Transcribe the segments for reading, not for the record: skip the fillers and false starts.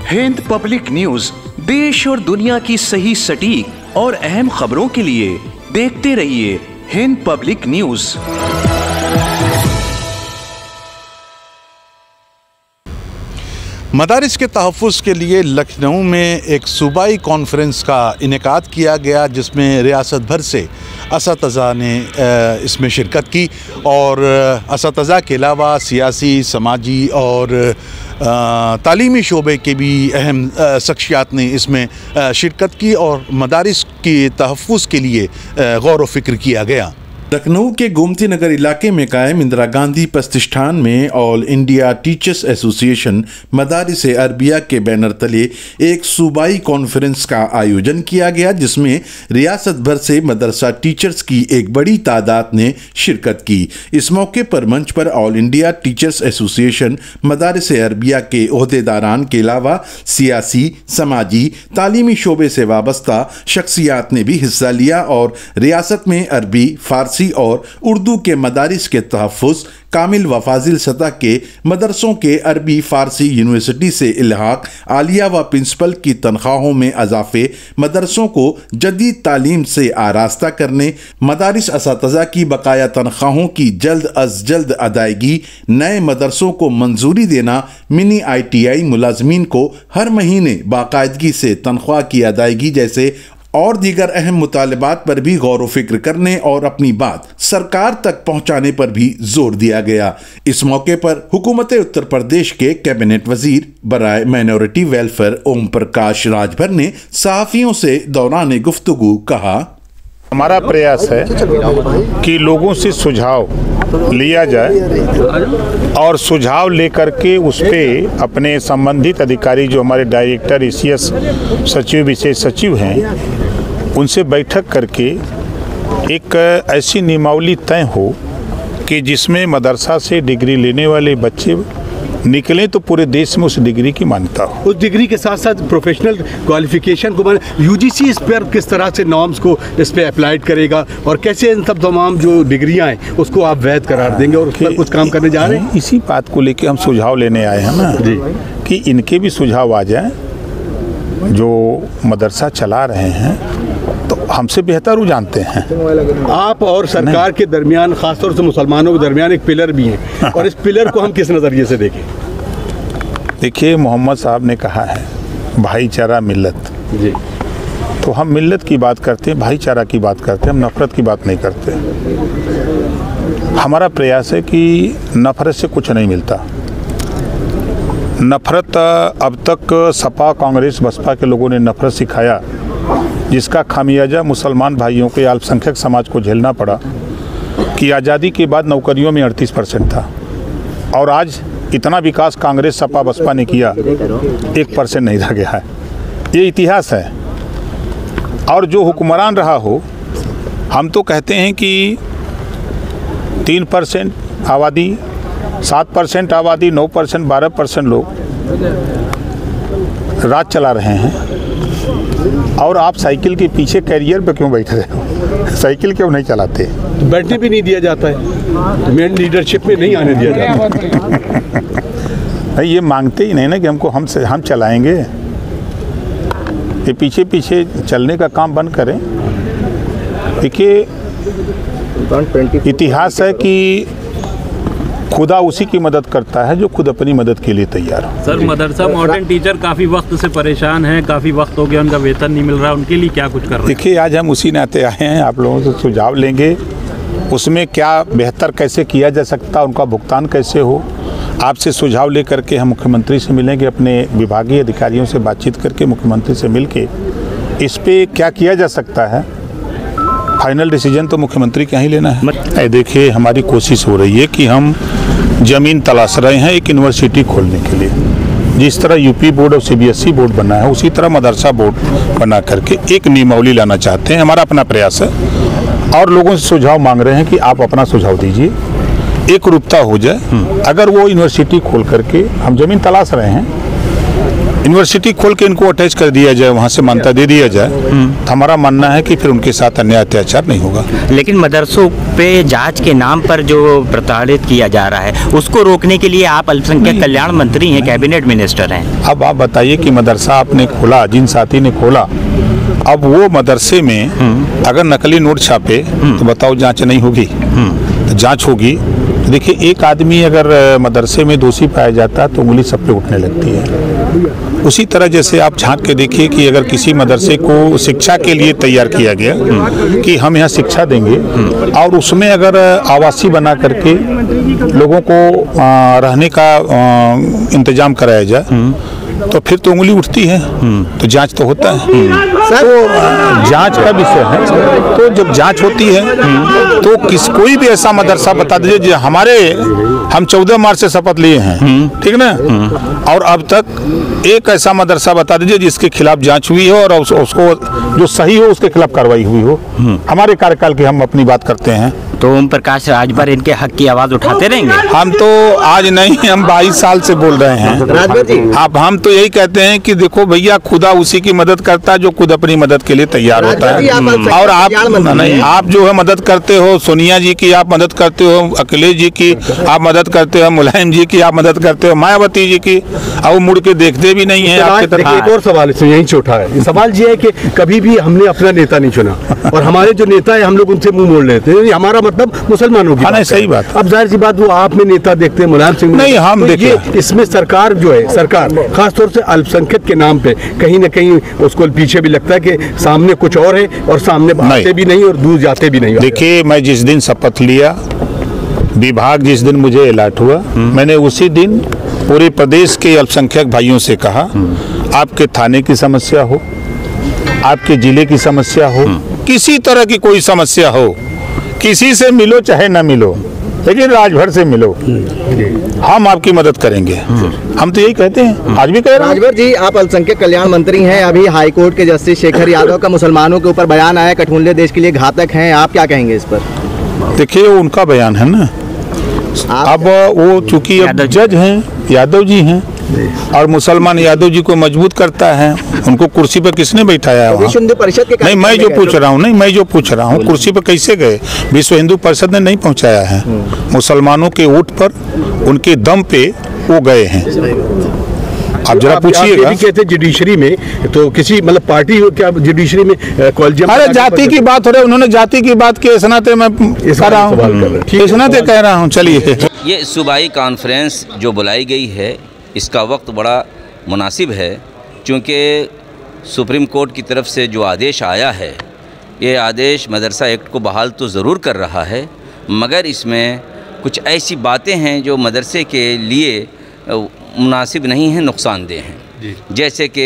Hind public news, देश और दुनिया की सही, सटीक और अहम खबरों के लिए देखते रहिए हिंद पब्लिक न्यूज। मदारिस के तहफ़्फ़ुज़ के लिए लखनऊ में एक सूबाई कॉन्फ्रेंस का इनेकाद किया गया, जिसमें रियासत भर से असातिज़ा ने इसमें शिरकत की और असातिज़ा के अलावा सियासी, समाजी और तालीमी शोबे के भी अहम शख्सियात ने इसमें शिरकत की और मदारिस के तहफ़्फ़ुज़ के लिए गौर व फ़िक्र किया गया। लखनऊ के गोमती नगर इलाके में कायम इंदिरा गांधी प्रतिष्ठान में All India Teachers Association Madaris Arabia के बैनर तले एक सूबाई कॉन्फ्रेंस का आयोजन किया गया, जिसमें रियासत भर से मदरसा टीचर्स की एक बड़ी तादाद ने शिरकत की। इस मौके पर मंच पर All India Teachers Association Madaris Arabia के ओहदेदारान के अलावा सियासी, समाजी, तालीमी शोबे से वाबस्ता शख्सियात ने भी हिस्सा लिया और रियासत में अरबी, फारसी और उर्दू के मदारिस के तहफ़्फ़ुज़, कामिल व फाजिल सतह के मदरसों के अरबी फ़ारसी यूनिवर्सिटी से इल्हाक, आलिया व प्रिंसिपल की तनख्वाहों में इजाफ़े, मदरसों को जदीद तालीम से आरास्ता करने, मदारिस असातिज़ा की बकाया तनख्वाहों की जल्द अज जल्द अदायगी, नए मदरसों को मंजूरी देना, मिनी ITI मुलाजमीन को हर महीने बाकायदगी से तनख्वाह की अदायगी जैसे और दीगर अहम मुतालबात पर भी गौर व फिक्र करने और अपनी बात सरकार तक पहुंचाने पर भी जोर दिया गया। इस मौके पर हुकूमत उत्तर प्रदेश के कैबिनेट वजीर बराए माइनॉरिटी वेलफेयर ओम प्रकाश राजभर ने सहाफ़ियों से दौरान गुफ्तगू कहा, हमारा प्रयास है कि लोगों से सुझाव लिया जाए और सुझाव लेकर के उस पर अपने संबंधित अधिकारी जो हमारे डायरेक्टर, ECS सचिव, विशेष सचिव हैं, उनसे बैठक करके एक ऐसी नियमावली तय हो कि जिसमें मदरसा से डिग्री लेने वाले बच्चे निकले तो पूरे देश में उस डिग्री की मान्यता हो। उस डिग्री के साथ साथ प्रोफेशनल क्वालिफिकेशन को UGC इस पर किस तरह से नॉर्म्स को इस पर अप्लाइड करेगा और कैसे इन सब तमाम जो डिग्रियां हैं उसको आप वैध करार देंगे और उस पर कुछ काम करने जा रहे हैं। इसी बात को लेके हम सुझाव लेने आए हैं ना जी, कि इनके भी सुझाव आ जाए। जो मदरसा चला रहे हैं तो हमसे बेहतर वो जानते हैं। आप और सरकार के दरमियान, खासतौर से मुसलमानों के दरमियान एक पिलर भी है और इस पिलर को हम किस नज़रिए से देखें? देखिए, मोहम्मद साहब ने कहा है भाईचारा मिल्लत जी, तो हम मिल्लत की बात करते हैं, भाईचारा की बात करते हैं, हम नफ़रत की बात नहीं करते। हमारा प्रयास है कि नफ़रत से कुछ नहीं मिलता। नफ़रत अब तक सपा, कांग्रेस, बसपा के लोगों ने नफ़रत सिखाया, जिसका खामियाजा मुसलमान भाइयों के, अल्पसंख्यक समाज को झेलना पड़ा कि आज़ादी के बाद नौकरियों में 38% था और आज इतना विकास कांग्रेस, सपा, बसपा ने किया, 1% नहीं रह गया है। ये इतिहास है। और जो हुक्मरान रहा हो, हम तो कहते हैं कि 3% आबादी, 7% आबादी, 9%, 12% लोग राज चला रहे हैं और आप साइकिल के पीछे कैरियर पे क्यों बैठ रहे हो? साइकिल क्यों नहीं चलाते? बैठने भी नहीं दिया जाता है, मेन लीडरशिप में नहीं आने दिया जाता। नहीं, ये मांगते ही नहीं ना कि हम चलाएंगे। ये पीछे पीछे चलने का काम बंद करें। देखिए, इतिहास है कि खुदा उसी की मदद करता है जो खुद अपनी मदद के लिए तैयार हो। सर, मदरसा मॉडर्न टीचर काफ़ी वक्त से परेशान हैं, काफ़ी वक्त हो गया, उनका वेतन नहीं मिल रहा, उनके लिए क्या कुछ कर रहे हैं? देखिए, आज हम उसी नाते आए हैं, आप लोगों से सुझाव लेंगे, उसमें क्या बेहतर कैसे किया जा सकता, उनका भुगतान कैसे हो। आपसे सुझाव लेकर के हम मुख्यमंत्री से मिलेंगे, अपने विभागीय अधिकारियों से बातचीत करके मुख्यमंत्री से मिल के इस पर क्या किया जा सकता है। फाइनल डिसीजन तो मुख्यमंत्री क्या ही लेना है। देखिए, हमारी कोशिश हो रही है कि हम ज़मीन तलाश रहे हैं एक यूनिवर्सिटी खोलने के लिए। जिस तरह यूपी बोर्ड और CBSE बोर्ड बना है, उसी तरह मदरसा बोर्ड बना करके एक नियमावली लाना चाहते हैं। हमारा अपना प्रयास है और लोगों से सुझाव मांग रहे हैं कि आप अपना सुझाव दीजिए, एक रूपता हो जाए। अगर वो यूनिवर्सिटी खोल करके, हम ज़मीन तलाश रहे हैं, यूनिवर्सिटी खोल के इनको अटैच कर दिया जाए, वहाँ से मान्यता दे दिया जाए, तो हमारा मानना है कि फिर उनके साथ अन्याय अत्याचार नहीं होगा। लेकिन मदरसों पे जांच के नाम पर जो प्रताड़ित किया जा रहा है, उसको रोकने के लिए आप अल्पसंख्यक कल्याण मंत्री हैं, कैबिनेट मिनिस्टर हैं। अब आप बताइए कि मदरसा आपने खोला, जिन साथी ने खोला, अब वो मदरसे में अगर नकली नोट छापे तो बताओ जांच नहीं होगी? तो जांच होगी। देखिए, एक आदमी अगर मदरसे में दोषी पाया जाता है तो उंगली सब पे उठने लगती है। उसी तरह जैसे आप झांक के देखिए कि अगर किसी मदरसे को शिक्षा के लिए तैयार किया गया कि हम यहाँ शिक्षा देंगे और उसमें अगर आवासीय बना करके लोगों को रहने का इंतजाम कराया जाए तो फिर तो उंगली उठती है, तो जांच तो होता है। तो जांच का विषय है, तो जब जांच होती है तो कोई भी ऐसा मदरसा बता दीजिए हम 14 मार्च से शपथ लिए हैं, ठीक ना, और अब तक एक ऐसा मदरसा बता दीजिए जिसके खिलाफ जांच हुई हो और उसको जो सही हो उसके खिलाफ कार्रवाई हुई हो। हमारे कार्यकाल की हम अपनी बात करते हैं। तो ओम प्रकाश राजभर इनके हक की आवाज उठाते रहेंगे? हम तो आज नहीं, हम 22 साल से बोल रहे हैं। हम तो यही कहते हैं कि देखो भैया, खुदा उसी की मदद करता है जो खुद अपनी मदद के लिए तैयार होता है। और आप जो है मदद करते हो, सोनिया जी की आप मदद करते हो, अखिलेश जी की आप मदद करते हो, मुलायम जी की आप मदद करते हो, मायावती जी की, और वो मुड़ के देखते भी नहीं है आपकी तरफ। एक और सवाल इसमें यही छोटा है, सवाल ये है कि कभी भी हमने अपना नेता नहीं चुना और हमारे जो नेता है हम लोग उनसे मुंह मोड़ लेते हैं। हमारा मतलब मुसलमानों की नहीं, सही बात। अब जाहिर सी बात, वो आप में नेता देखते हैं मुलायम सिंह नहीं, हम देखिए इसमें सरकार जो है, सरकार खासतौर से अल्पसंख्यक के नाम पे कहीं ना कहीं उसको पीछे भी लगता है कि सामने कुछ और है और सामने भागते भी नहीं और दूर जाते भी नहीं। देखिए, मैं जिस दिन शपथ लिया, विभाग जिस दिन मुझे अलॉट हुआ, मैंने उसी दिन पूरे प्रदेश के अल्पसंख्यक भाइयों से कहा, आपके थाने की समस्या हो, आपके जिले की समस्या हो, किसी तरह की कोई समस्या हो, किसी से मिलो चाहे ना मिलो, लेकिन राजभर से मिलो, हम आपकी मदद करेंगे। हम तो यही कहते हैं, आज भी कह रहे हैं। राजभर जी, आप अल्पसंख्यक कल्याण मंत्री हैं। अभी हाईकोर्ट के जस्टिस शेखर यादव का मुसलमानों के ऊपर बयान आया, कठमुल्ले देश के लिए घातक हैं, आप क्या कहेंगे इस पर? देखिए, वो उनका बयान है ना। अब वो चूंकि अब जज हैं, यादव जी हैं, और मुसलमान यादव जी को मजबूत करता है। उनको कुर्सी पर किसने बैठाया है? विश्व हिंदू परिषद के नहीं, मैं जो पूछ रहा हूँ कुर्सी पर कैसे गए? विश्व हिंदू परिषद ने नहीं पहुँचाया है, मुसलमानों के वोट पर, उनके दम पे वो गए हैं। आप जरा पूछिएगा। कहते जुडिशरी में तो किसी मतलब पार्टी क्या जुडिशरी में कॉलेजियम? अरे जाति की बात हो रही है, उन्होंने जाति की बात की, इस नाते मैं कह रहा हूँ, इस नाते कह रहा हूँ। चलिए, ये सूबाई कॉन्फ्रेंस जो बुलाई गई है, इसका वक्त बड़ा मुनासिब है, क्योंकि सुप्रीम कोर्ट की तरफ से जो आदेश आया है, ये आदेश मदरसा एक्ट को बहाल तो ज़रूर कर रहा है, मगर इसमें कुछ ऐसी बातें हैं जो मदरसे के लिए मुनासिब नहीं है, नुकसानदेह हैं। जैसे कि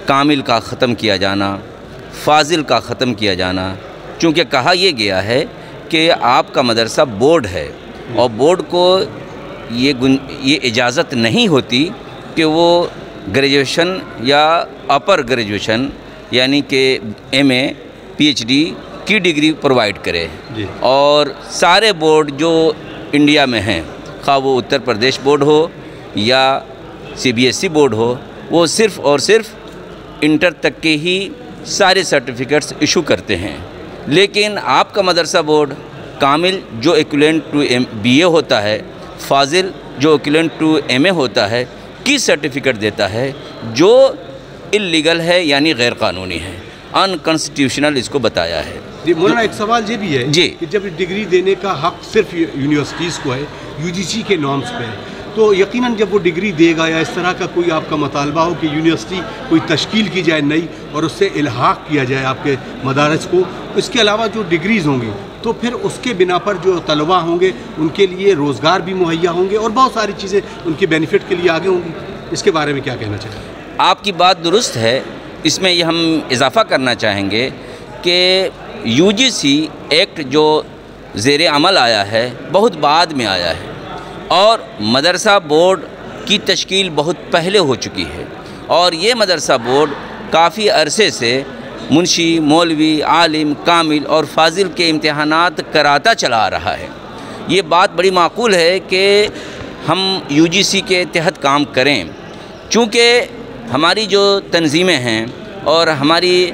कामिल का ख़त्म किया जाना, फाजिल का ख़त्म किया जाना, क्योंकि कहा यह गया है कि आपका मदरसा बोर्ड है और बोर्ड को ये इजाज़त नहीं होती कि वो ग्रेजुएशन या अपर ग्रेजुएशन यानी कि MA PhD की डिग्री प्रोवाइड करे। और सारे बोर्ड जो इंडिया में हैं, खा वो उत्तर प्रदेश बोर्ड हो या CBSE बोर्ड हो, वो सिर्फ़ और सिर्फ इंटर तक के ही सारे सर्टिफिकेट्स इशू करते हैं। लेकिन आपका मदरसा बोर्ड कामिल जो इक्विवेलेंट टू BA होता है, फाजिल जो इक्विवेलेंट टू MA होता है, की सर्टिफिकेट देता है, जो इल्लीगल है यानी गैर कानूनी है, अनकॉन्स्टिट्यूशनल इसको बताया है। जी मौलाना, एक सवाल ये भी है जी कि जब डिग्री देने का हक सिर्फ यूनिवर्सिटीज़ को है, UGC के नॉर्म्स पे है, तो यकीनन जब वो डिग्री देगा या इस तरह का कोई आपका मुतालबा हो कि यूनिवर्सिटी कोई तश्कील की जाए नई और उससे इल्हाक किया जाए आपके मदारस को, इसके अलावा जो डिग्रीज़ होंगी तो फिर उसके बिना पर जो तलबा होंगे उनके लिए रोज़गार भी मुहैया होंगे और बहुत सारी चीज़ें उनके बेनिफिट के लिए आगे होंगी। इसके बारे में क्या कहना चाहिए? आपकी बात दुरुस्त है। इसमें ये हम इजाफ़ा करना चाहेंगे कि UGC एक्ट जो ज़ेरे अमल आया है बहुत बाद में आया है और मदरसा बोर्ड की तश्कील बहुत पहले हो चुकी है, और ये मदरसा बोर्ड काफ़ी अरसे से मुंशी, मौलवी, आलिम, कामिल और फाजिल के इम्तहानात कराता चला आ रहा है। ये बात बड़ी माकूल है कि हम UGC के तहत काम करें, चूँकि हमारी जो तंजीमें हैं और हमारी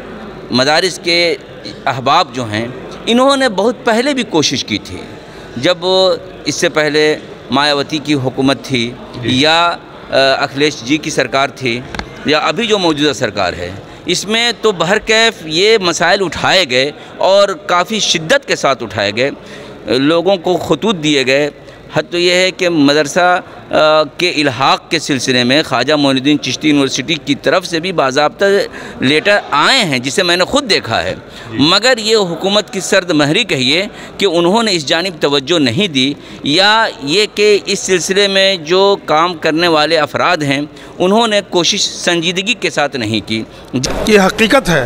मदारिस के अहबाब जो हैं, इन्होंने बहुत पहले भी कोशिश की थी। जब इससे पहले मायावती की हुकूमत थी या अखिलेश जी की सरकार थी या अभी जो मौजूदा सरकार है, इसमें तो बहरकैफ ये मसाइल उठाए गए और काफ़ी शिद्दत के साथ उठाए गए, लोगों को खतूत दिए गए। हद तो ये है कि मदरसा के इल्हाक़ के सिलसिले में ख्वाजा मोइनुद्दीन चिश्ती यूनिवर्सिटी की तरफ से भी बाज़ाब्ता लेटर आए हैं, जिसे मैंने ख़ुद देखा है। मगर ये हुकूमत की सर्द महरी कहिए कि उन्होंने इस जानिब तवज्जो नहीं दी, या ये कि इस सिलसिले में जो काम करने वाले अफराद हैं उन्होंने कोशिश संजीदगी के साथ नहीं की। ये हकीकत है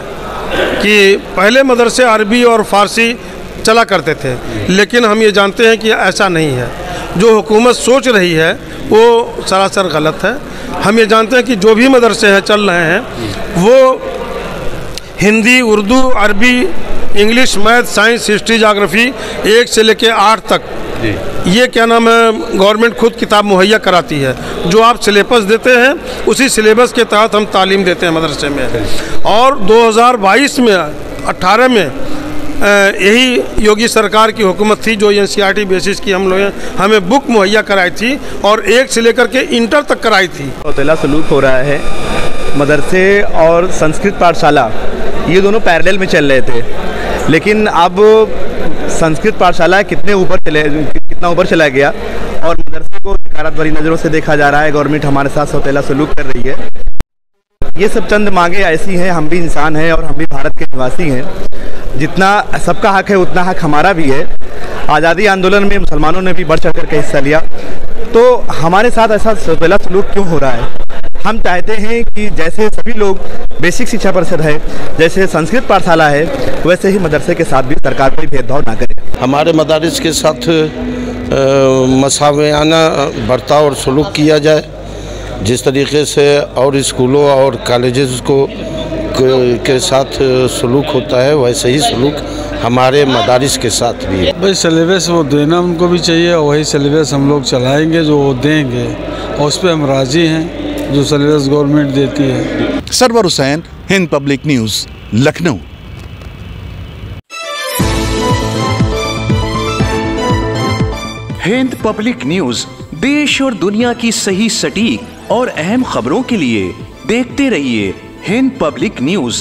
कि पहले मदरसे अरबी और फ़ारसी चला करते थे, लेकिन हम ये जानते हैं कि ऐसा नहीं है। जो हुकूमत सोच रही है वो सरासर गलत है। हम ये जानते हैं कि जो भी मदरसे हैं चल रहे हैं वो हिंदी, उर्दू, अरबी, English, math, science, history, geography 1 से लेकर 8 तक, ये क्या नाम है, गवर्नमेंट खुद किताब मुहैया कराती है। जो आप सिलेबस देते हैं उसी सिलेबस के तहत हम तालीम देते हैं मदरसे में। और 2022 में 18 में यही योगी सरकार की हुकूमत थी जो NCERT बेसिस की हम लोग हमें बुक मुहैया कराई थी और 1 से लेकर के इंटर तक कराई थी। सौतेला सलूक हो रहा है। मदरसे और संस्कृत पाठशाला ये दोनों पैरेलल में चल रहे थे, लेकिन अब संस्कृत पाठशाला कितना ऊपर चला गया और मदरसे को नकारात्मक भरी नज़रों से देखा जा रहा है। गवर्नमेंट हमारे साथ सौतेला सलूक कर रही है। ये सब चंद मांगे ऐसी हैं, हम भी इंसान हैं और हम भी भारत के निवासी हैं। जितना सबका हक है उतना हक हमारा भी है। आज़ादी आंदोलन में मुसलमानों ने भी बढ़ चढ़ कर हिस्सा लिया, तो हमारे साथ ऐसा सौतेला सलूक क्यों हो रहा है? हम चाहते हैं कि जैसे सभी लोग बेसिक शिक्षा परिषद है, जैसे संस्कृत पाठशाला है, वैसे ही मदरसे के साथ भी सरकार कोई भेदभाव ना करे। हमारे मदारिस के साथ मसावियाना बर्ताव और सलूक किया जाए, जिस तरीके से और स्कूलों और कॉलेजेस को के साथ सलूक होता है वैसे ही सलूक हमारे मदारिस के साथ भी है। भाई सिलेबस वो देना उनको भी चाहिए, वही सिलेबस हम लोग चलाएंगे जो वो देंगे, और उस पर हम राज़ी हैं जो सिलेबस गवर्नमेंट देती है। Sarwar Hussain, Hind public news, Lucknow. Hind public news देश और दुनिया की सही, सटीक और अहम खबरों के लिए देखते रहिए हिंद पब्लिक न्यूज़।